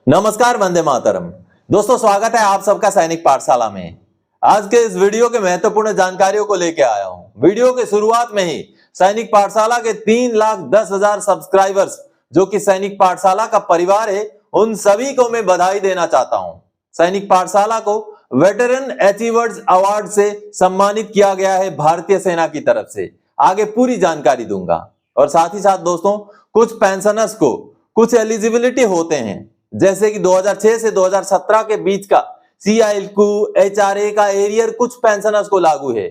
नमस्कार, वंदे मातरम। दोस्तों, स्वागत है आप सबका सैनिक पाठशाला में। आज के इस वीडियो के महत्वपूर्ण जानकारियों को लेकर आया हूं। वीडियो के शुरुआत में ही सैनिक पाठशाला के 3,10,000 सब्सक्राइबर्स जो कि सैनिक पाठशाला का परिवार है, उन सभी को मैं बधाई देना चाहता हूं। सैनिक पाठशाला को वेटरन अचीवर्स अवार्ड से सम्मानित किया गया है भारतीय सेना की तरफ से। आगे पूरी जानकारी दूंगा। और साथ ही साथ दोस्तों, कुछ पेंशनर्स को कुछ एलिजिबिलिटी होते हैं, जैसे कि 2006 से 2017 के बीच का CILQ HRA का एरियर कुछ पेंशनर्स को लागू है।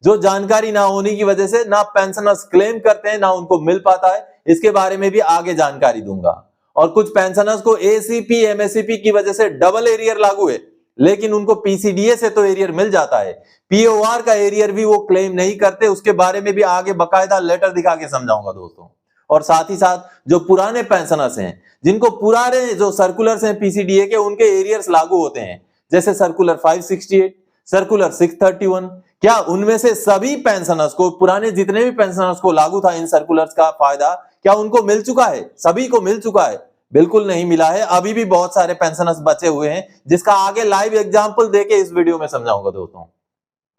जो जानकारी ना होने की वजह से ना पेंशनर्स क्लेम करते हैं, ना उनको मिल पाता है। इसके बारे में भी आगे जानकारी दूंगा। और कुछ पेंशनर्स को ACP MSCP की वजह से डबल एरियर लागू है, लेकिन उनको PCDA से तो एरियर मिल जाता है, POR का एरियर भी वो क्लेम नहीं करते। उसके बारे में भी आगे बकायदा लेटर दिखा के समझाऊंगा दोस्तों। और साथ ही साथ जो पुराने पेंशनर्स हैं, जिनको पुराने जो सर्कुलर्स हैं PCDA के, उनके एरियर्स लागू होते हैं, जैसे सर्कुलर 568, सर्कुलर 631, क्या उनमें से सभी पेंशनर्स को, पुराने जितने भी पेंशनर्स को लागू था इन सर्कुलर्स का फायदा, क्या उनको मिल चुका है? सभी को मिल चुका है? बिल्कुल नहीं मिला है। अभी भी बहुत सारे पेंशनर्स बचे हुए हैं, जिसका आगे लाइव एग्जांपल देके इस वीडियो में समझाऊंगा दोस्तों।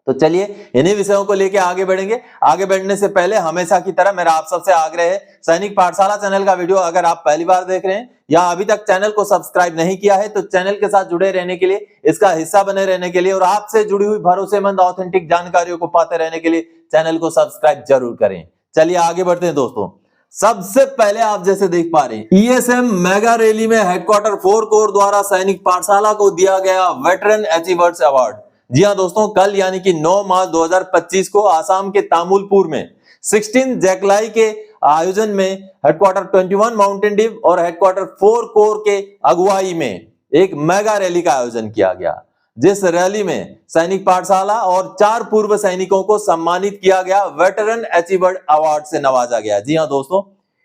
तो चलिए इन्हीं विषयों को लेके आगे बढ़ेंगे। आगे बढ़ने से पहले हमेशा की तरह मेरा आप सबसे आग्रह है, सैनिक पाठशाला चैनल का वीडियो अगर आप पहली बार देख रहे हैं या अभी तक चैनल को सब्सक्राइब नहीं किया है, तो चैनल के साथ जुड़े रहने के लिए, इसका हिस्सा बने रहने के लिए और आपसे जुड़ी हुई भरोसेमंद ऑथेंटिक जानकारियों को पाते रहने के लिए चैनल को सब्सक्राइब जरूर करें। चलिए आगे बढ़ते हैं दोस्तों। सबसे पहले आप जैसे देख पा रहे हैं, ESM मेगा रैली में हेडक्वार्टर 4 कोर द्वारा सैनिक पाठशाला को दिया गया वेटरन अचीवर्स अवार्ड। जी हां दोस्तों, कल यानी कि 9 मार्च 2025 को आसाम के तामुलपुर में 16 जैकलाई के आयोजन में हेडक्वार्टर 21 माउंटेन ड्यू और हेडक्वार्टर 4 कोर के अगुवाई में एक मेगा रैली का आयोजन किया गया, जिस रैली में सैनिक पाठशाला और 4 पूर्व सैनिकों को सम्मानित किया गया, वेटरन अचीवर्ड अवार्ड से नवाजा गया। जी हां दोस्तों,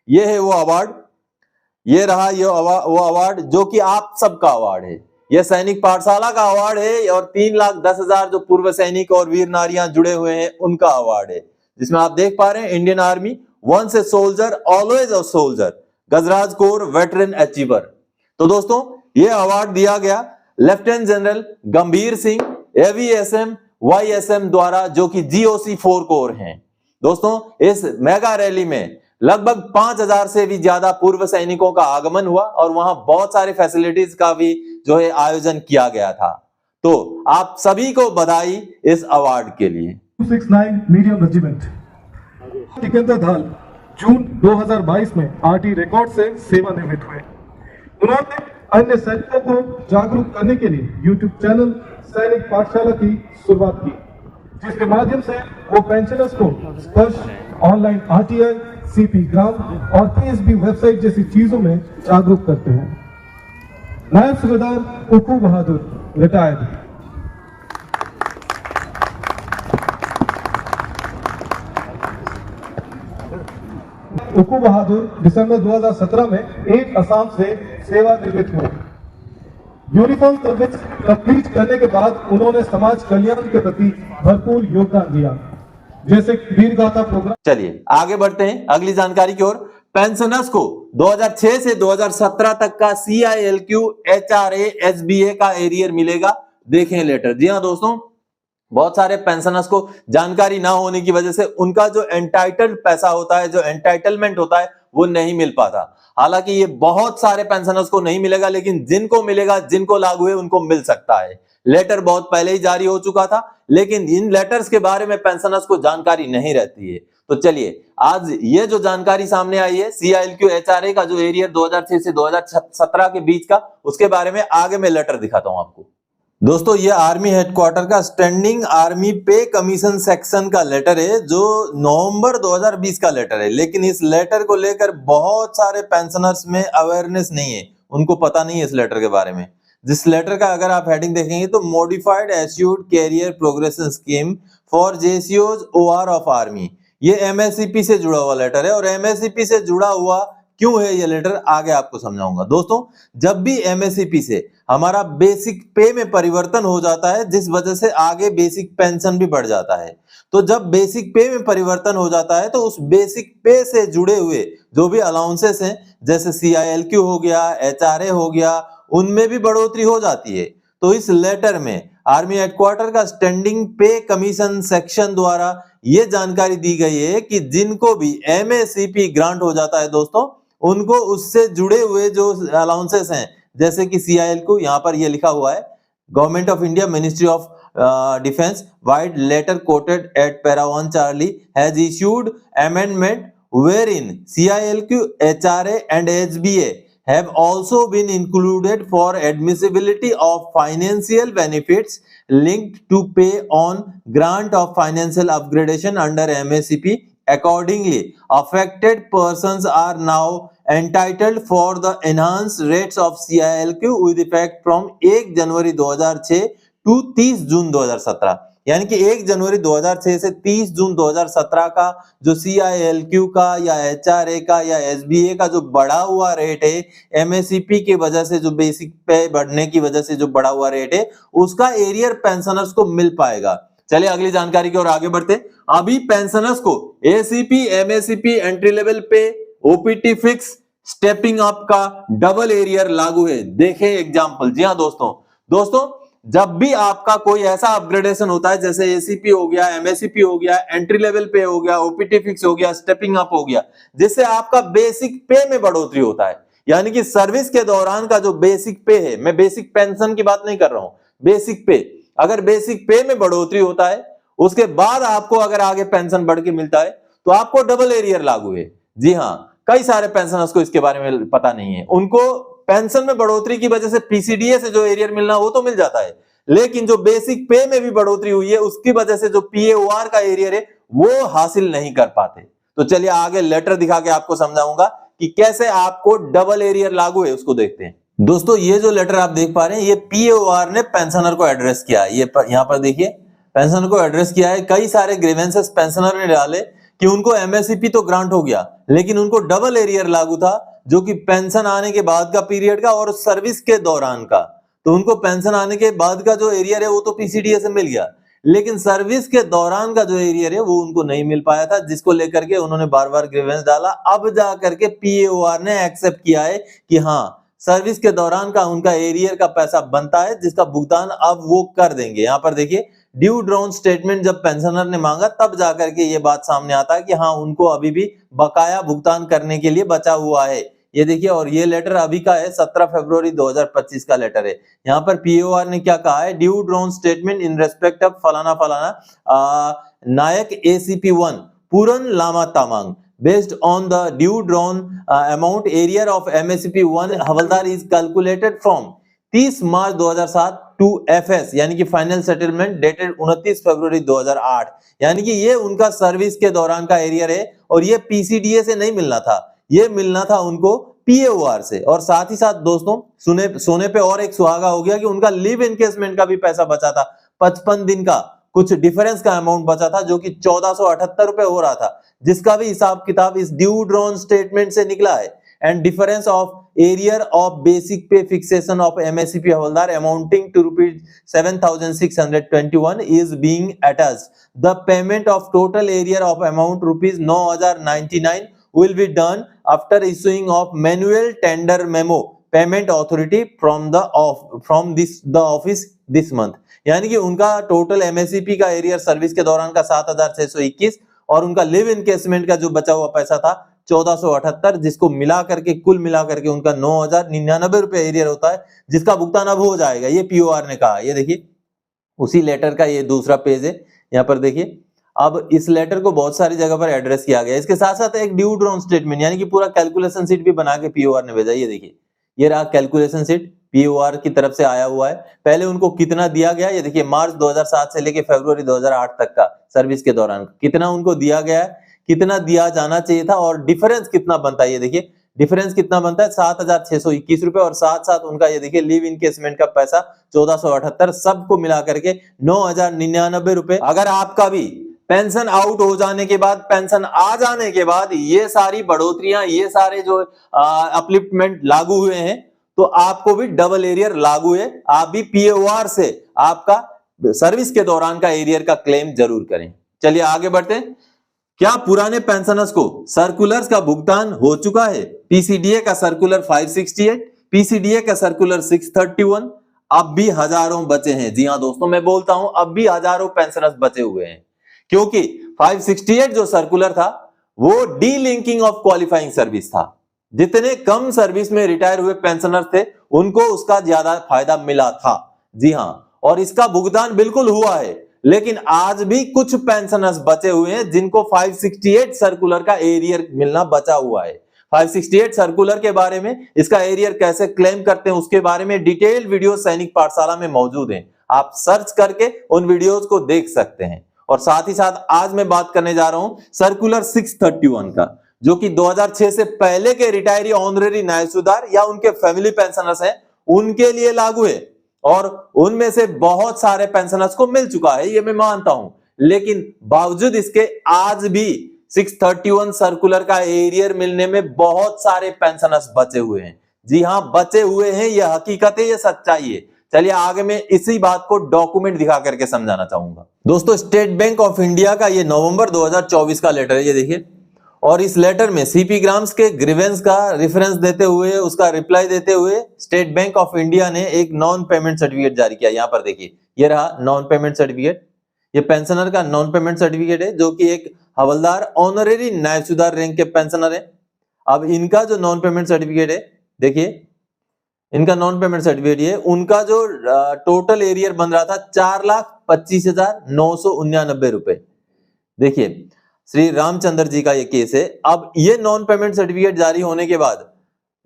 ये है वो अवार्ड, ये रहा ये वो अवार्ड जो कि आप सबका अवार्ड है। यह सैनिक पाठशाला का अवार्ड है और 3,10,000 जो पूर्व सैनिक और वीर नारियां जुड़े हुए हैं उनका अवार्ड है, जिसमें आप देख पा रहे हैं Indian Army, once a soldier always a soldier, Gajraj corps veteran achiever. तो दोस्तों, यह अवार्ड दिया गया लेफ्टिनेंट जनरल गंभीर सिंह AVSM YSM द्वारा, जो कि GOC 4 कोर हैं। दोस्तों, इस मेगा रैली में लगभग 5,000 से भी ज्यादा पूर्व सैनिकों का आगमन हुआ और वहां बहुत सारे फैसिलिटीज का भी जो है आयोजन किया गया था। तो आप सभी को बधाई इस अवार्ड के लिए। 269 मीडियम रेजिमेंट टिकेंद्र धाल जून 2022 में RT रिकॉर्ड से सेवानिवृत्त हुए। उन्होंने अन्य सैनिकों को जागरूक करने के लिए YouTube चैनल सैनिक पाठशाला की शुरुआत की, जिसके माध्यम से वो पेंशनर्स को स्पर्श, ऑनलाइन RTI, CP ग्राम और TSB वेबसाइट जैसी चीजों में जागरूक करते हैं। नायब सूबेदार उकू बहादुर रिटायर्ड। उकू बहादुर दिसंबर 2017 में 1 असम से सेवानिवृत्त हुए। यूनिफॉर्म सर्विस कंप्लीट करने के बाद उन्होंने समाज कल्याण के प्रति भरपूर योगदान दिया, जैसे वीर गाथा प्रोग्राम। चलिए आगे बढ़ते हैं अगली जानकारी की ओर। पेंशनर्स को 2006 से 2017 तक का CILQ HRA SBA का एरियर मिलेगा, देखें लेटर। जी हां दोस्तों, बहुत सारे पेंशनर्स को जानकारी ना होने की वजह से उनका जो एंटाइटल्ड पैसा होता है, जो एंटाइटलमेंट होता है, वो नहीं मिल पाता। हालांकि ये बहुत सारे पेंशनर्स को नहीं मिलेगा, लेकिन जिनको मिलेगा, जिनको लागू है, उनको मिल सकता है। लेटर बहुत पहले ही जारी हो चुका था, लेकिन इन लेटर्स के बारे में पेंशनर्स को जानकारी नहीं रहती है। तो चलिए आज ये जो जानकारी सामने आई है CILQ HRA का जो एरियर 2006 से 2017 के बीच का, उसके बारे में आगे मैं लेटर दिखाता हूं आपको। दोस्तों, ये आर्मी हेडक्वार्टर का स्टैंडिंग आर्मी पे कमीशन सेक्शन का लेटर है, जो नवंबर 2020 का लेटर है। लेकिन इस लेटर को लेकर बहुत सारे पेंशनर्स में अवेयरनेस नहीं है, उनको पता नहीं है इस लेटर के बारे में। जिस लेटर का अगर आप हेडिंग देखेंगे तो modified assured career progression scheme for JCOs OR of army, ये MSCP से जुड़ा हुआ लेटर है। और MSCP से जुड़ा हुआ क्यों है ये लेटर, आगे आपको समझाऊंगा। दोस्तों, जब भी MSCP से हमारा बेसिक पे में परिवर्तन हो जाता है, जिस वजह से आगे बेसिक पेंशन भी बढ़ जाता है, तो जब बेसिक पे में परिवर्तन हो जाता है तो उस बेसिक पे से जुड़े हुए जो भी अलाउंसेस हैं, जैसे CILQ हो गया, HRA हो गया, उनमें भी बढ़ोतरी हो जाती है। तो इस लेटर में आर्मी हेडक्वार्टर का स्टैंडिंग पे कमीशन सेक्शन द्वारा यह जानकारी दी गई है कि जिनको भी MACP ग्रांट हो जाता है दोस्तों, उनको उससे जुड़े हुए जो अलाउंसेस हैं, जैसे कि CILQ, यहां पर यह लिखा हुआ है, government of India ministry of defence vide letter quoted at para 1 Charlie has issued amendment wherein CILQ, HRA and HBA have also been included for admissibility of financial benefits linked to pay on grant of financial upgradation under MACP. Accordingly, affected persons are now entitled for the enhanced rates of CILQ with effect from 1 January 2006 to 30 जून 2017। यानी कि 1 जनवरी 2006 से 30 जून 2017 का जो CILQ का या HRA का या SBA का जो बढ़ा हुआ रेट है, MACP की वजह से जो बेसिक पे बढ़ने की वजह से जो बढ़ा हुआ रेट है, उसका एरियर पेंशनर्स को मिल पाएगा। चलिए अगली जानकारी की ओर आगे बढ़ते। अभी पेंशनर्स को ACP, MACP, एंट्री लेवल पे, OPT फिक्स, स्टेपिंग अप का डबल एरियर लागू है। देखें एग्जांपल। जी हाँ दोस्तों, जब भी आपका कोई ऐसा अपग्रेडेशन होता है, जैसे ACP हो गया, MACP हो गया, एंट्री लेवल पे हो गया, OPT फिक्स हो गया, स्टेपिंग अप हो गया, जिससे आपका बेसिक पे में बढ़ोतरी होता है, यानी कि सर्विस के दौरान का जो बेसिक पे है, मैं बेसिक पेंशन की बात नहीं कर रहा हूं, बेसिक पे, अगर बेसिक पे में बढ़ोतरी होता है, उसके बाद आपको अगर आगे पेंशन बढ़ के मिलता है, तो आपको डबल एरियर लागू है। जी हाँ, कई सारे पेंशनर्स को इसके बारे में पता नहीं है। उनको पेंशन में बढ़ोतरी की वजह से PCDA से जो एरियर मिलना वो तो मिल जाता है, लेकिन जो बेसिक पे में भी बढ़ोतरी हुई है, उसकी वजह से जो PAOR का एरियर है वो हासिल नहीं कर पाते। तो चलिए आगे लेटर दिखा के आपको समझाऊंगा कि कैसे आपको डबल एरियर लागू है, उसको देखते हैं। दोस्तों, ये जो लेटर आप देख पा रहे हैं, ये PAOR ने पेंशनर को एड्रेस किया है। ये यहां पर देखिए, पेंशनर को एड्रेस किया है। कई सारे ग्रीवेंसेस पेंशनर ने डाले कि उनको MACP तो ग्रांट हो गया, लेकिन उनको डबल एरियर लागू था, जो कि पेंशन आने के बाद का पीरियड का और सर्विस के दौरान का। तो उनको पेंशन आने के बाद का जो एरियर है वो तो PCDA से मिल गया, लेकिन सर्विस के दौरान का जो एरियर है वो उनको नहीं मिल पाया था, जिसको लेकर के उन्होंने बार बार ग्रीवेंस डाला। अब जा करके PAOR ने एक्सेप्ट किया है कि हाँ, सर्विस के दौरान का उनका एरियर का पैसा बनता है, जिसका भुगतान अब वो कर देंगे। यहाँ पर देखिए, ड्यू ड्रॉन स्टेटमेंट जब पेंशनर ने मांगा, तब जाकर के ये बात सामने आता है कि हाँ, उनको अभी भी बकाया भुगतान करने के लिए बचा हुआ है। ये देखिए, और ये लेटर अभी का है, 17 फरवरी 2025 का लेटर है। यहाँ पर PAOR ने क्या कहा है, due drawn statement in respect of फलाना फलाना नायक ACP1 Puran Lama Tamang based on the due drawn amount area of MACP1 havildar is calculated from 30 March 2007 to FS, यानी कि फाइनल सेटलमेंट डेटेड 29 फरवरी 2008। यानी कि ये उनका सर्विस के दौरान का एरियर है, और ये PCDA से नहीं मिलना था, ये मिलना था उनको PAOR से। और साथ ही साथ दोस्तों, सोने पे और एक सुहागा हो गया कि उनका लिव इनकेसमेंट का भी पैसा बचा था, 55 दिन का कुछ डिफरेंस का अमाउंट बचा था, जो कि 1478 रुपए हो रहा था, जिसका भी हिसाब किताब इस ड्यू ड्रॉन स्टेटमेंट से निकला है। And difference of arrear of basic pay fixation of MACP हवलदार amounting to ₹7,621 is being attached. The payment of total area of amount ₹9,099 will be done after issuing of manual tender memo payment authority from the office this month। यानी कि उनका total MACP का arrear service के दौरान का 7,621 और उनका live encasement का जो बचा हुआ पैसा था 1478, जिसको मिला करके कुल मिला करके उनका 9,099 रुपए एरियर होता है, जिसका भुगतान अब हो जाएगा। ये PAOR ने कहा। ये देखिए, उसी लेटर का ये दूसरा पेज है। यहाँ पर देखिए, अब इस लेटर को बहुत सारी जगह पर एड्रेस किया गया। इसके साथ साथ एक ड्यू ड्रॉन स्टेटमेंट, यानी कि पूरा कैलकुलेशन शीट भी बना के PAOR ने भेजा। ये देखिए, ये रहा कैलकुलेशन शीट, PAOR की तरफ से आया हुआ है। पहले उनको कितना दिया गया, ये देखिए, मार्च 2007 से लेके फरवरी 2008 तक का सर्विस के दौरान कितना उनको दिया गया है, कितना दिया जाना चाहिए था, और डिफरेंस कितना बनता है। ये देखिए, डिफरेंस कितना बनता है, 7,621 रुपए, और साथ साथ उनका ये देखिए लिव इनकेसमेंट का पैसा 1478, सबको मिला करके 9,099 रुपए। अगर आपका भी पेंशन आउट हो जाने के बाद, पेंशन आ जाने के बाद ये सारी बढ़ोतरियां, ये सारे जो अपलिफ्टमेंट लागू हुए हैं, तो आपको भी डबल एरियर लागू है। आप भी PAOR से आपका सर्विस के दौरान का एरियर का क्लेम जरूर करें। चलिए आगे बढ़ते हैं। क्या पुराने पेंशनर्स को सर्कुलर्स का भुगतान हो चुका है? PCDA का सर्कुलर 568, पीसीडीए का सर्कुलर 631 अब भी हजारों बचे हैं। जी हां दोस्तों, मैं बोलता हूं अब भी हजारों पेंशनर्स बचे हुए हैं, क्योंकि 568 जो सर्कुलर था वो D linking of qualifying service था। जितने कम सर्विस में रिटायर हुए पेंशनर थे उनको उसका ज्यादा फायदा मिला था। जी हां, और इसका भुगतान बिल्कुल हुआ है, लेकिन आज भी कुछ पेंशनर्स बचे हुए हैं जिनको 568 सर्कुलर का एरियर मिलना बचा हुआ है। 568 सर्कुलर के बारे में, इसका एरियर कैसे क्लेम करते हैं उसके बारे में डिटेल वीडियो सैनिक पाठशाला में मौजूद हैं। आप सर्च करके उन वीडियोस को देख सकते हैं। और साथ ही साथ आज मैं बात करने जा रहा हूं सर्कुलर 631 का, जो कि 2006 से पहले के रिटायरी ऑनरेरी न्यायसुधार या उनके फैमिली पेंशनर्स हैं उनके लिए लागू है। और उनमें से बहुत सारे पेंशनर्स को मिल चुका है, ये मैं मानता हूं, लेकिन बावजूद इसके आज भी 631 सर्कुलर का एरियर मिलने में बहुत सारे पेंशनर्स बचे हुए हैं। जी हां, बचे हुए हैं, यह हकीकत है, यह सच्चाई है। चलिए आगे मैं इसी बात को डॉक्यूमेंट दिखा करके समझाना चाहूंगा। दोस्तों, स्टेट बैंक ऑफ इंडिया का ये नवंबर 2024 का लेटर है, ये देखिए। और इस लेटर में सीपी ग्राम्स के ग्रीवेंस का रेफरेंस देते हुए, उसका रिप्लाई देते हुए स्टेट बैंक ऑफ इंडिया ने एक नॉन पेमेंट सर्टिफिकेट जारी किया। यहां पर देखिए, ये रहा नॉन पेमेंट सर्टिफिकेट। ये पेंशनर का नॉन पेमेंट सर्टिफिकेट है, जो कि एक हवलदार ऑनरेरी न्यायसुधार रैंक के पेंशनर है। अब इनका जो नॉन पेमेंट सर्टिफिकेट है, देखिए इनका नॉन पेमेंट सर्टिफिकेट है, उनका जो टोटल एरियर बन रहा था 4,25,999 रुपए। देखिए श्री रामचंद्र जी का ये केस है। अब ये नॉन पेमेंट सर्टिफिकेट जारी होने के बाद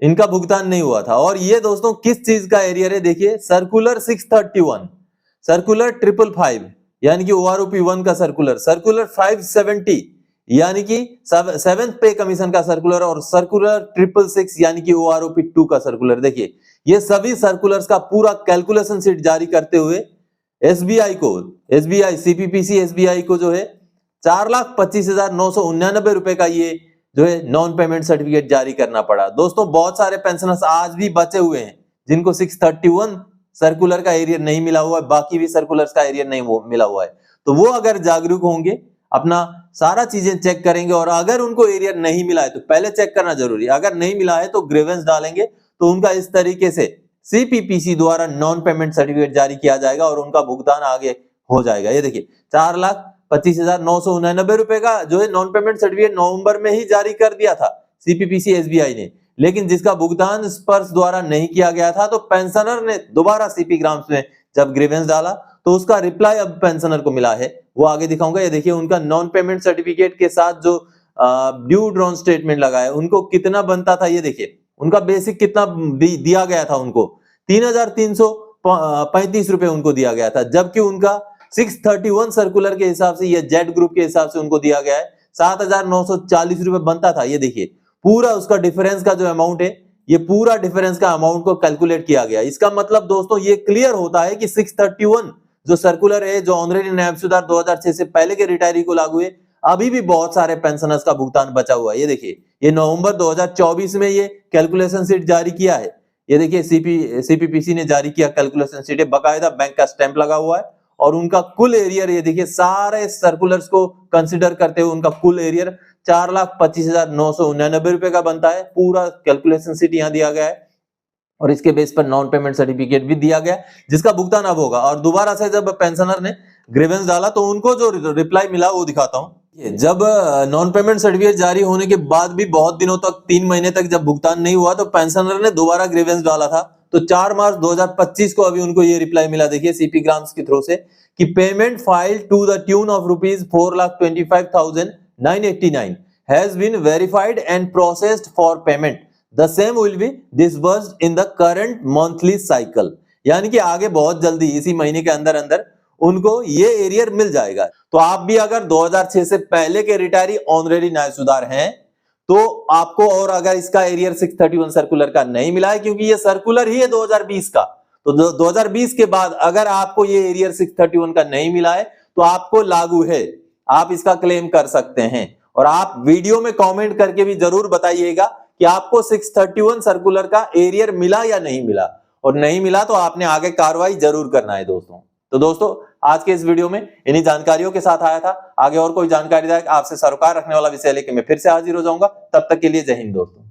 इनका भुगतान नहीं हुआ था। और ये दोस्तों किस चीज का एरियर है, देखिए सर्कुलर 631, सर्कुलर 555 यानी कि ओआरओपी 1 का सर्कुलर, सर्कुलर 570 यानी कि 7th पे कमीशन का सर्कुलर, और सर्कुलर 666 यानी कि ओआरओपी 2 का सर्कुलर। देखिए ये सभी सर्कुलर्स का पूरा कैलकुलेशन शीट जारी करते हुए एसबीआई को, एसबीआई सीपीपीसी एसबीआई को जो है 4,25,999 रुपए का ये जो है नॉन पेमेंट सर्टिफिकेट जारी करना पड़ा। दोस्तों बहुत सारे पेंशनर्स आज भी बचे हुए हैं जिनको 631 सर्कुलर का एरियर नहीं मिला हुआ है, बाकी भी सर्कुलर्स का एरियर नहीं मिला हुआ है। तो वो अगर जागरूक होंगे, अपना सारा चीजें चेक करेंगे, और अगर उनको एरियर नहीं मिला है तो पहले चेक करना जरूरी है, अगर नहीं मिला है तो ग्रीवेंस डालेंगे तो उनका इस तरीके से सीपीपीसी द्वारा नॉन पेमेंट सर्टिफिकेट जारी किया जाएगा और उनका भुगतान आगे हो जाएगा। ये देखिए 4,25,999 रुपए का जो है नॉन पेमेंट सर्टिफिकेट नवंबर में ही जारी कर दिया था सीपीपीसी एसबीआई ने, लेकिन जिसका भुगतान स्पर्श द्वारा नहीं किया गया था। तो पेंशनर ने दोबारा सीपी ग्राम्स में जब ग्रीवेंस डाला तो उसका रिप्लाई अब पेंशनर को मिला है, वो आगे दिखाऊंगा। ये देखिए उनका नॉन पेमेंट सर्टिफिकेट के साथ जो ड्यू ड्रॉन स्टेटमेंट लगा है उनको कितना बनता था, ये देखिए उनका बेसिक कितना दिया गया था, उनको 3,335 रुपए उनको दिया गया था, जबकि उनका 631 सर्कुलर के हिसाब से, ये जेड ग्रुप के हिसाब से उनको दिया गया है 7,940 रुपए बनता था। ये देखिए पूरा उसका डिफरेंस का जो अमाउंट है, ये पूरा डिफरेंस का अमाउंट को कैलकुलेट किया गया। इसका मतलब दोस्तों ये क्लियर होता है कि 631 जो सर्कुलर है, जो ऑनरेरी नायब सुधार 2006 से पहले के रिटायरी को लागू है, अभी भी बहुत सारे पेंशनर्स का भुगतान बचा हुआ है। ये देखिए ये नवंबर 2024 में ये कैलकुलेशन शीट जारी किया है। ये देखिए सीपीपीसी ने जारी किया कैलकुलेशन शीट है, बाकायदा बैंक का स्टैंप लगा हुआ है, और उनका कुल एरियर ये देखिए सारे सर्कुलर्स को कंसीडर करते हुए उनका कुल एरियर 4,25,999 रुपए का बनता है। पूरा कैलकुलेशन शीट यहाँ दिया गया है और इसके बेस पर नॉन पेमेंट सर्टिफिकेट भी दिया गया जिसका भुगतान अब होगा। और दोबारा से जब पेंशनर ने ग्रीवेंस डाला तो उनको जो रिप्लाई मिला वो दिखाता हूँ। जब नॉन पेमेंट सर्टिफिकेट जारी होने के बाद भी बहुत दिनों तक, 3 महीने तक जब भुगतान नहीं हुआ, तो पेंशनर ने दोबारा ग्रीवेंस डाला था। तो 4 मार्च 2025 को अभी उनको ये रिप्लाई मिला, देखिए सीपी ग्राम्स के थ्रू से, कि payment filed to the tune of ₹4,25,989 has been verified and processed for payment, the same will be disbursed in the current monthly cycle. यानी कि आगे बहुत जल्दी इसी महीने के अंदर अंदर उनको ये एरियर मिल जाएगा। तो आप भी अगर 2006 से पहले के रिटायरी ऑनरेरी न्यायसुधार हैं तो आपको, और अगर इसका एरियर 631 सर्कुलर का नहीं मिला है, क्योंकि ये सर्कुलर ही है 2020 का, तो 2020 के बाद अगर आपको ये एरियर 631 का नहीं मिला है तो आपको लागू है, आप इसका क्लेम कर सकते हैं। और आप वीडियो में कमेंट करके भी जरूर बताइएगा कि आपको 631 सर्कुलर का एरियर मिला या नहीं मिला, और नहीं मिला तो आपने आगे कार्रवाई जरूर करना है दोस्तों। तो दोस्तों आज के इस वीडियो में इन्हीं जानकारियों के साथ आया था। आगे और कोई जानकारी आपसे सरोकार रखने वाला विषय लेकर मैं फिर से हाजिर हो जाऊंगा। तब तक के लिए जय हिंद दोस्तों।